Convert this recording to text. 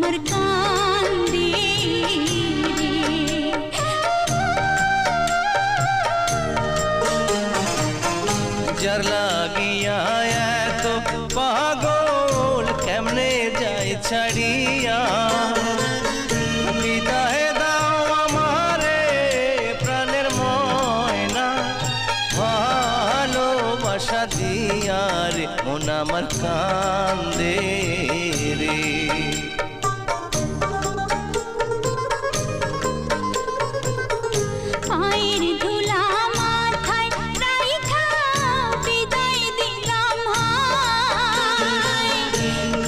আমার কান্দে রে। যার লাগিয়া এত পাগল কেমনে যায় ছাড়িয়া, বিদায় দাও আমারে প্রাণের ময়না, ভালোবাসা দিয়া রে মন আমার কান্দে